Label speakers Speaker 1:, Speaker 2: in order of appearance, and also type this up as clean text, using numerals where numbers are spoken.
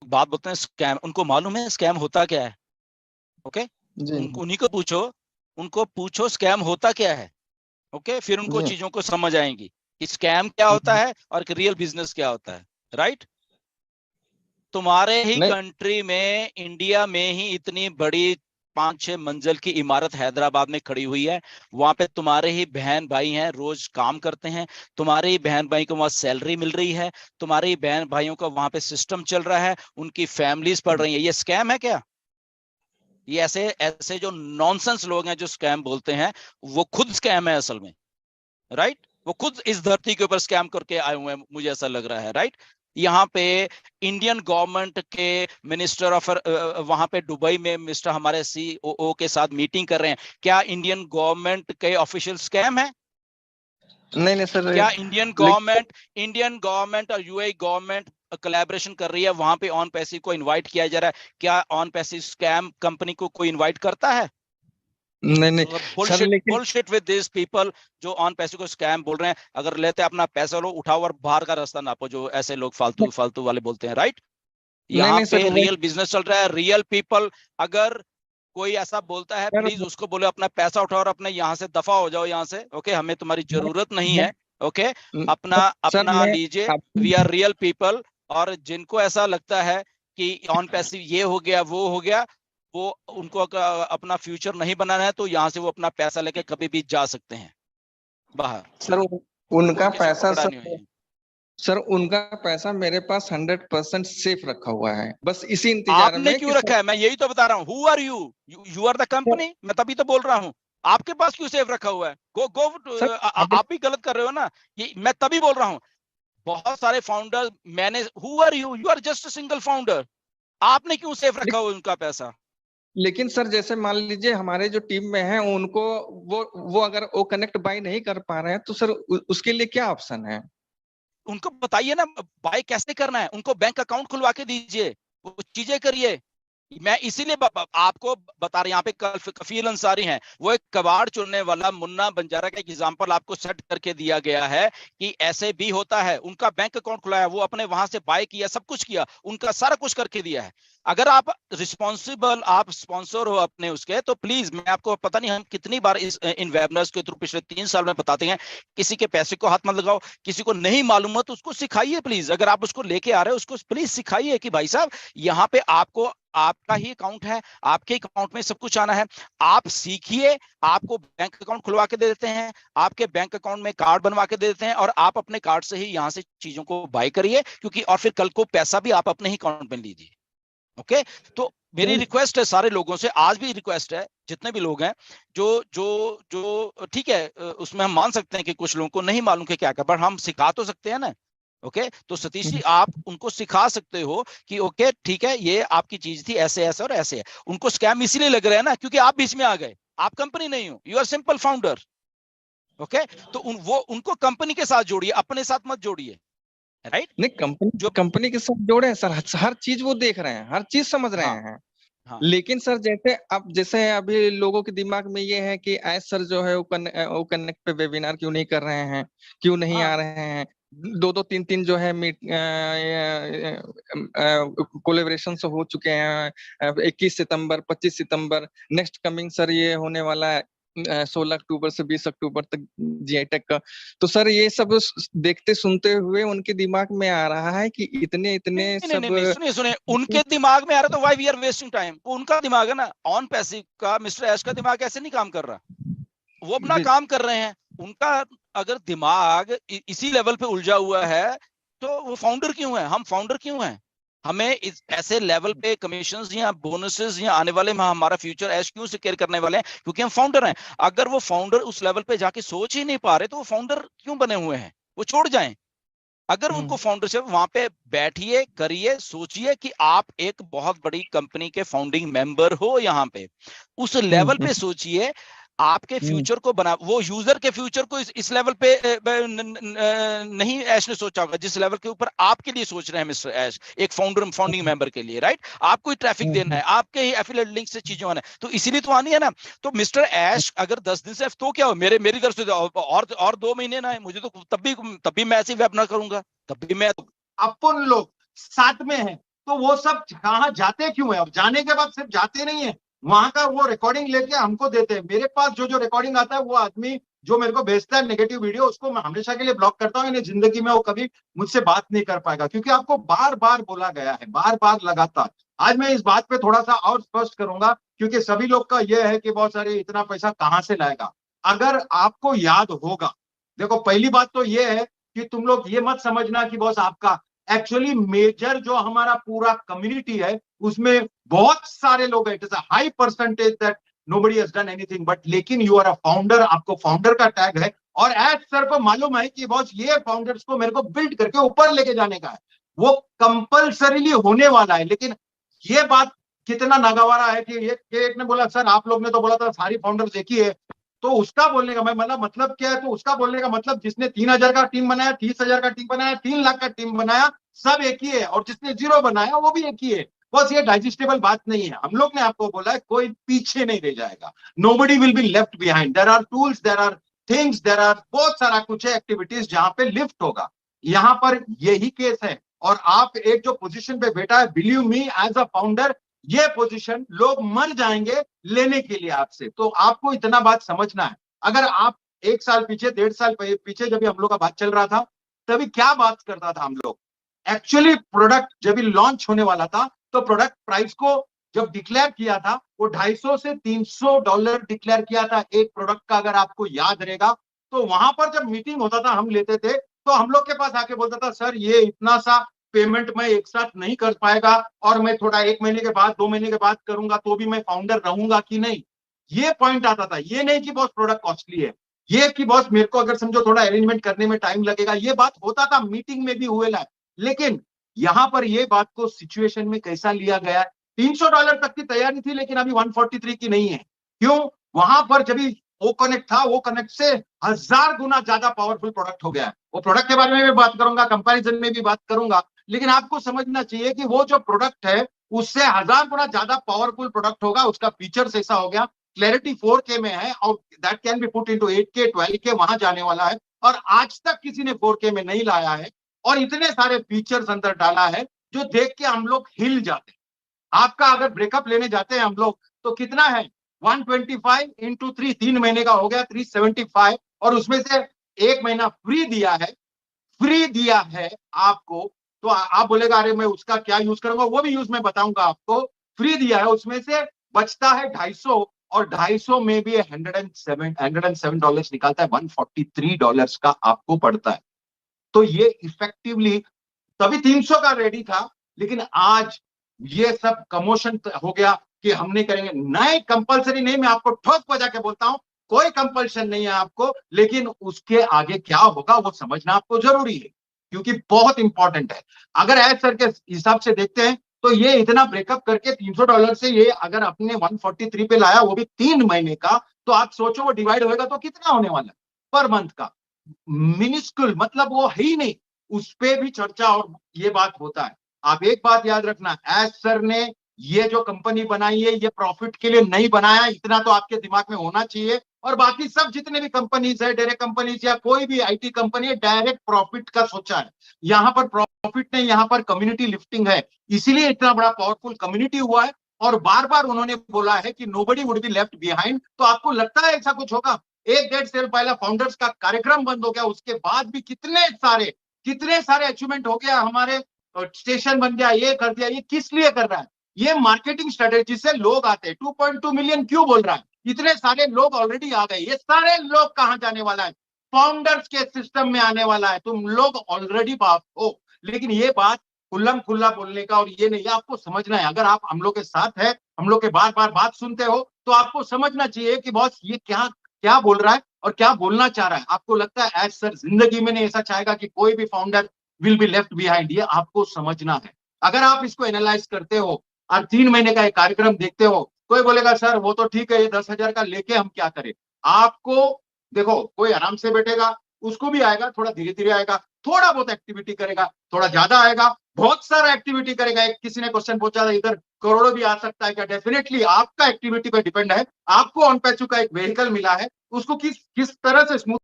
Speaker 1: बात बोलते हैं स्कैम, उनको मालूम है स्कैम होता क्या है। ओके, उन्हीं को पूछो, उनको पूछो स्कैम होता क्या है। ओके, फिर उनको
Speaker 2: जी
Speaker 1: चीजों को समझ आएंगी कि स्कैम क्या होता है और रियल बिजनेस क्या होता है। राइट, तुम्हारे ही
Speaker 2: नहीं
Speaker 1: कंट्री में, इंडिया में ही इतनी बड़ी 5-6 मंजिल की इमारत हैदराबाद में खड़ी हुई है। वहां पे तुम्हारे ही बहन भाई हैं, रोज काम करते हैं, तुम्हारे ही बहन भाई को वहां सैलरी मिल रही है, तुम्हारे ही बहन भाइयों का वहां पे सिस्टम चल रहा है, उनकी फैमिलीज पढ़ रही है। ये स्कैम है क्या? ये ऐसे ऐसे जो नॉनसेंस लोग हैं जो स्कैम बोलते हैं, वो खुद स्कैम है असल में। राइट, वो खुद इस धरती के ऊपर स्कैम करके आए हुए हैं, मुझे ऐसा लग रहा है। राइट, यहाँ पे इंडियन गवर्नमेंट के मिनिस्टर ऑफ, वहां पे दुबई में मिस्टर हमारे सीओओ के साथ मीटिंग कर रहे हैं। क्या इंडियन गवर्नमेंट के ऑफिशियल स्कैम है?
Speaker 2: नहीं सर,
Speaker 1: क्या इंडियन गवर्नमेंट और यूएई गवर्नमेंट कोलैबोरेशन कर रही है, वहां पे ऑन पैसिव को इनवाइट किया जा रहा है? क्या ऑन पैसिव स्कैम कंपनी को कोई इनवाइट करता है?
Speaker 2: नहीं सर,
Speaker 1: बुलशिट
Speaker 2: लेकिन
Speaker 1: बुलशिट विद दिस पीपल जो ऑन पैसे को स्कैम बोल रहे हैं। अगर लेते अपना पैसा लो, उठाओ और बाहर का रास्ता नापो, जो ऐसे लोग फालतू फालतू वाले बोलते हैं। राइट, यहाँ
Speaker 2: नहीं
Speaker 1: पे
Speaker 2: सर, वो
Speaker 1: रियल बिजनेस चल रहा है, रियल पीपल। अगर कोई ऐसा बोलता है,
Speaker 2: सर
Speaker 1: प्लीज उसको बोले अपना पैसा उठाओ और अपने यहाँ से दफा हो जाओ यहाँ से। ओके, हमें तुम्हारी जरूरत नहीं
Speaker 2: मैं,
Speaker 1: है। ओके, अपना
Speaker 2: सर सर,
Speaker 1: अपना
Speaker 2: मैं
Speaker 1: लीजिए,
Speaker 2: आपको
Speaker 1: वी आर रियल पीपल। और जिनको ऐसा लगता है कि ऑन पैसिव ये हो गया वो हो गया, वो उनको अपना फ्यूचर नहीं बनाना है, तो यहाँ से वो अपना पैसा लेके कभी भी जा सकते हैं बाहर।
Speaker 2: सर
Speaker 1: कोई
Speaker 2: उनका
Speaker 1: किसी को
Speaker 2: पैसा
Speaker 1: पकड़ा
Speaker 2: सर,
Speaker 1: नहीं है।
Speaker 2: सर उनका पैसा मेरे पास 100% सेफ रखा हुआ है, बस इसी इंतजार
Speaker 1: आपने
Speaker 2: में कि
Speaker 1: क्यों
Speaker 2: सर।
Speaker 1: रखा है? मैं यही तो बता रहा हूँ। Who are you? You are the
Speaker 2: sir,
Speaker 1: company. मैं तभी तो बोल रहा हूँ, आपके पास क्यों सेफ रखा हुआ है? गो गो,
Speaker 2: सर अब
Speaker 1: आप भी गलत कर रहे हो ना। ये मैं तभी बोल रहा हूँ, बहुत सारे फाउंडर मैंने, who are you? You are just a single founder. आपने क्यों सेफ रखा हुआ उनका पैसा?
Speaker 2: लेकिन सर जैसे मान लीजिए हमारे जो टीम में है उनको, वो अगर वो कनेक्ट बाय नहीं कर पा रहे हैं तो सर उसके लिए क्या ऑप्शन है?
Speaker 1: उनको बताइए ना बाय कैसे करना है, उनको बैंक अकाउंट खुलवा के दीजिए, वो चीजें करिए। मैं इसीलिए आपको बता रहा, यहाँ पे कफील अंसारी हैं, वो एक कबाड़ चुनने वाला मुन्ना बंजारा का एक एग्जांपल आपको सेट करके दिया गया है कि ऐसे भी होता है। उनका बैंक अकाउंट खुलाया, वो अपने वहां से बाय किया, सब कुछ किया, उनका सारा कुछ करके दिया है। अगर आप रिस्पॉन्सिबल, आप स्पॉन्सर हो अपने उसके, तो प्लीज, मैं आपको पता नहीं हम कितनी बार इन वेबिनार्स के थ्रू पिछले 3 साल में बताते हैं, किसी के पैसे को हाथ मत लगाओ। किसी को नहीं मालूम है तो उसको सिखाइए प्लीज। अगर आप उसको लेके आ रहे हो, उसको प्लीज सिखाइए कि भाई साहब, यहाँ पे आपको, आपका ही अकाउंट है, आपके अकाउंट में सब कुछ आना है, आप सीखिए। आपको बैंक अकाउंट खुलवा के दे देते हैं, आपके बैंक अकाउंट में कार्ड बनवा के दे देते हैं, और आप अपने कार्ड से ही यहां से चीजों को बाय करिए, क्योंकि और फिर कल को पैसा भी आप अपने ही अकाउंट में लीजिए। ओके, तो मेरी रिक्वेस्ट है सारे लोगों से, आज भी रिक्वेस्ट है, जितने भी लोग हैं, जो जो जो ठीक है, उसमें हम मान सकते हैं कि कुछ लोगों को नहीं मालूम कि क्या कर, पर हम सिखा तो सकते हैं ना। ओके, तो सतीश जी, आप उनको सिखा सकते हो कि ओके ठीक है, ये आपकी चीज थी, ऐसे ऐसे और ऐसे है। उनको स्कैम इसीलिए लग रहा है ना, क्योंकि आप बीच में आ गए, आप कंपनी नहीं हो, you are simple founder. Okay, तो वो उनको कंपनी के साथ जोड़िए, अपने साथ मत जोड़िए। राइट,
Speaker 2: नहीं, कंपनी
Speaker 1: जो,
Speaker 2: कंपनी के साथ जोड़े हैं सर, हर चीज वो देख रहे हैं, हर चीज समझ रहे
Speaker 1: हाँ
Speaker 2: हैं।
Speaker 1: हाँ
Speaker 2: लेकिन सर जैसे अब, जैसे अभी लोगों के दिमाग में ये है कि ऐस सर जो है वो कनेक्ट पे वेबिनार क्यों नहीं कर रहे हैं, क्यों नहीं आ
Speaker 1: हाँ,
Speaker 2: रहे हैं। दो दो तीन तीन जो है मीट कोलेबरेशन हो चुके हैं, 21 सितंबर, 25 सितंबर, नेक्स्ट कमिंग सर ये होने वाला है 16 अक्टूबर से 20 अक्टूबर तक, जीआई टेक का। तो सर ये सब देखते सुनते हुए उनके दिमाग में आ रहा है कि इतने इतने
Speaker 1: नहीं नहीं नहीं
Speaker 2: सब।
Speaker 1: नहीं, सुनिए सुनिए, उनके दिमाग में आ रहा तो why we are wasting time, वो उनका दिमाग है ना। ऑन पैसिव का मिस्टर ऐश का दिमाग ऐसे नहीं काम कर रहा, वो अपना
Speaker 2: जी
Speaker 1: काम कर रहे हैं। उनका अगर दिमाग इसी लेवल पे उलझा हुआ है, तो वो फाउंडर क्यों है? हम फाउंडर क्यों हैं? हमें इस ऐसे लेवल पे कमीशंस या बोनसेस या आने वाले में हमारा फ्यूचर ऐश क्यों सिक्योर करने वाले हैं? क्योंकि हम फाउंडर हैं। अगर वो फाउंडर उस लेवल पे जाके सोच ही नहीं पा रहे, तो वो फाउंडर क्यों बने हुए हैं? वो छोड़ जाएं। अगर उनको फाउंडरशिप, वहां पे बैठिए, करिए, सोचिए कि आप एक बहुत बड़ी कंपनी के फाउंडिंग मेंबर हो, यहाँ पे उस लेवल पे सोचिए। आपके फ्यूचर को बना, वो यूजर के फ्यूचर को इस लेवल पे नहीं ऐश ने सोचा होगा, जिस लेवल के ऊपर आपके लिए सोच रहे हैं मिस्टर ऐश, एक फाउंडिंग मेंबर के लिए। राइट, आपको ही ट्रैफिक देना है, आपके ही एफिलिएट लिंक से चीजें आना है, तो इसीलिए तो आनी है ना। तो मिस्टर ऐश अगर 10 दिन से, तो क्या हो, मेरी तरफ से और 2 महीने ना है मुझे, तो तब भी मैं ऐसे वेबिनार करूंगा, तब भी मैं,
Speaker 3: अपन लोग साथ में हैं, तो वो सब कहाँ जाते क्यों है? और जाने के बाद सिर्फ जाते नहीं है, वहां का वो रिकॉर्डिंग लेके हमको देते हैं। मेरे पास जो जो रिकॉर्डिंग आता है, वो आदमी जो मेरे को भेजता है नेगेटिव वीडियो, उसको मैं हमेशा के लिए ब्लॉक करता हूँ। इन्हें जिंदगी में वो कभी मुझसे बात नहीं कर पाएगा, क्योंकि आपको बार बार बोला गया है, बार बार लगातार। आज मैं इस बात पे थोड़ा सा और स्पष्ट करूंगा, क्योंकि सभी लोग का यह है कि बहुत सारे इतना पैसा कहां से लाएगा। अगर आपको याद होगा, देखो पहली बात तो यह है कि तुम लोग ये मत समझना कि बॉस आपका, एक्चुअली मेजर जो हमारा पूरा कम्युनिटी है, उसमें बहुत सारे लोग हैं। It is a high percentage that nobody has done anything, but लेकिन यू आर अ फाउंडर, आपको फाउंडर का टैग है। और एज सर को मालूम है कि बॉस ये फाउंडर्स को मेरे को बिल्ड करके ऊपर लेके जाने का है, वो कंपल्सरीली होने वाला है। लेकिन ये बात कितना नागवारा है कि ये एक ने बोला सर आप लोग ने तो बोला था सारी फाउंडर्स एक ही है, तो उसका बोलने का मतलब क्या है? तो उसका बोलने का मतलब जिसने 3,000 का टीम बनाया, 30,000 का टीम बनाया, 3 लाख का टीम बनाया, सब एक ही है, और जिसने 0 बनाया वो भी एक ही है। बस ये डाइजेस्टेबल बात नहीं है। हम लोग ने आपको बोला है कोई पीछे नहीं रह जाएगा, nobody will be left behind. There are tools, there are things, there are बहुत सारा कुछ है, एक्टिविटीज जहां पे लिफ्ट होगा। यहाँ पर यही केस है। और आप एक जो पोजीशन पे बैठा है, believe me as a founder, ये पोजीशन लोग मर जाएंगे लेने के लिए आपसे। तो आपको इतना बात समझना है। अगर आप 1 साल पीछे, 1.5 साल पीछे जब हम लोग का बात चल रहा था, तभी क्या बात करता था हम लोग? एक्चुअली प्रोडक्ट जब लॉन्च होने वाला था, तो प्रोडक्ट प्राइस को जब डिक्लेयर किया था, वो $250 से $300 डिक्लेयर किया था एक प्रोडक्ट का, अगर आपको याद रहेगा। तो वहां पर जब मीटिंग होता था, हम लेते थे, तो हम लोग के पास आके बोलता था सर ये इतना सा पेमेंट मैं एक साथ नहीं कर पाएगा, और मैं थोड़ा 1 महीने के बाद, 2 महीने के बाद करूंगा, तो भी मैं फाउंडर रहूंगा कि नहीं। ये पॉइंट आता था। ये नहीं कि बॉस प्रोडक्ट कॉस्टली है, ये कि बॉस मेरे को अगर समझो थोड़ा अरेंजमेंट करने में टाइम लगेगा, ये बात होता था, मीटिंग में भी हुए ला। लेकिन यहां पर ये बात को सिचुएशन में कैसा लिया गया? $300 तक की तैयारी थी, लेकिन अभी 143 की नहीं है। क्यों? वहां पर जब वो कनेक्ट था, वो कनेक्ट से 1000 गुना ज्यादा पावरफुल प्रोडक्ट हो गया है। वो प्रोडक्ट के बारे में भी बात करूंगा, कंपैरिजन में भी बात करूंगा। लेकिन आपको समझना चाहिए कि वो जो प्रोडक्ट है, उससे 1000 गुना ज्यादा पावरफुल प्रोडक्ट होगा। उसका फीचर्स ऐसा हो गया, क्लैरिटी 4K में है, और that can be put into 8K 12K, वहां जाने वाला है। और आज तक किसी ने 4K में नहीं लाया है, और इतने सारे फीचर्स अंदर डाला है जो देख के हम लोग हिल जाते हैं। आपका अगर ब्रेकअप लेने जाते हैं हम लोग, तो कितना है? 125 इंटू 3, 3 महीने का हो गया 375, और उसमें से 1 महीना फ्री दिया है, फ्री दिया है आपको। तो आप बोलेगा अरे मैं उसका क्या यूज करूंगा, वो भी यूज मैं बताऊंगा आपको। फ्री दिया है, उसमें से बचता है 250, और 250 में भी $107 निकालता है, $143 का आपको पड़ता है। तो ये इफेक्टिवली तभी 300 का रेडी था, लेकिन आज ये सब कमोशन हो गया कि हम नहीं करेंगे। नए कंपलसरी नहीं, मैं आपको ठोक बजा के बोलता हूं, कोई कंपल्शन नहीं है आपको, लेकिन उसके आगे क्या होगा वो समझना आपको जरूरी है, क्योंकि बहुत इंपॉर्टेंट है। अगर एज सर के हिसाब से देखते हैं, तो ये इतना ब्रेकअप करके $300 से ये अगर अपने 143 पे लाया, वो भी 3 महीने का, तो आप सोचो वो डिवाइड होएगा तो कितना होने वाला है पर मंथ का? मिनिस्कुल, मतलब वो है ही नहीं। उस पे भी चर्चा और ये बात होता है। आप एक बात याद रखना, एज सर ने ये जो कंपनी बनाई है, ये प्रॉफिट के लिए नहीं बनाया, इतना तो आपके दिमाग में होना चाहिए। और बाकी सब जितने भी कंपनीज है, डायरेक्ट कंपनीज या कोई भी आईटी कंपनी है, डायरेक्ट प्रॉफिट का सोचा है। यहाँ पर प्रॉफिट नहीं, यहाँ पर कम्युनिटी लिफ्टिंग है, इसीलिए इतना बड़ा पावरफुल कम्युनिटी हुआ है। और बार बार उन्होंने बोला है कि nobody would be left behind. तो आपको लगता है ऐसा कुछ होगा? 1-1.5 साल पहला फाउंडर्स का कार्यक्रम बंद हो गया, उसके बाद भी कितने सारे अचीवमेंट हो गया, हमारे स्टेशन बन गया, ये कर दिया। ये किस लिए कर रहा है? ये मार्केटिंग स्ट्रेटेजी से लोग आते हैं। 2.2 मिलियन क्यों बोल रहा है? इतने सारे लोग ऑलरेडी आ गए। ये सारे लोग कहां जाने वाला है? फाउंडर्स के सिस्टम में आने वाला है। तुम लोग ऑलरेडी बात हो, लेकिन ये बात खुल्लम खुल्ला बोलने का और ये नहीं, आपको समझना है। अगर आप हम लोग के साथ है, हम लोग के बार बार बात सुनते हो, तो आपको समझना चाहिए कि बॉस ये क्या क्या बोल रहा है और क्या बोलना चाह रहा है। आपको लगता है एज सर जिंदगी में नहीं ऐसा चाहेगा कि कोई भी founder will be left behind, ये आपको समझना है। अगर आप इसको एनालाइज करते हो और 3 महीने का एक कार्यक्रम देखते हो, कोई बोलेगा सर वो तो ठीक है, ये 10,000 का लेके हम क्या करें? आपको देखो, कोई आराम से बैठेगा, उसको भी आएगा, थोड़ा धीरे धीरे आएगा, थोड़ा बहुत एक्टिविटी करेगा, थोड़ा ज्यादा आएगा, बहुत सारा एक्टिविटी करेगा। एक किसी ने क्वेश्चन पूछा था, इधर करोड़ों भी आ सकता है क्या? डेफिनेटली आपका एक्टिविटी पर डिपेंड है। आपको ऑन पैचू का एक व्हीकल मिला है, उसको किस किस तरह से स्मूथ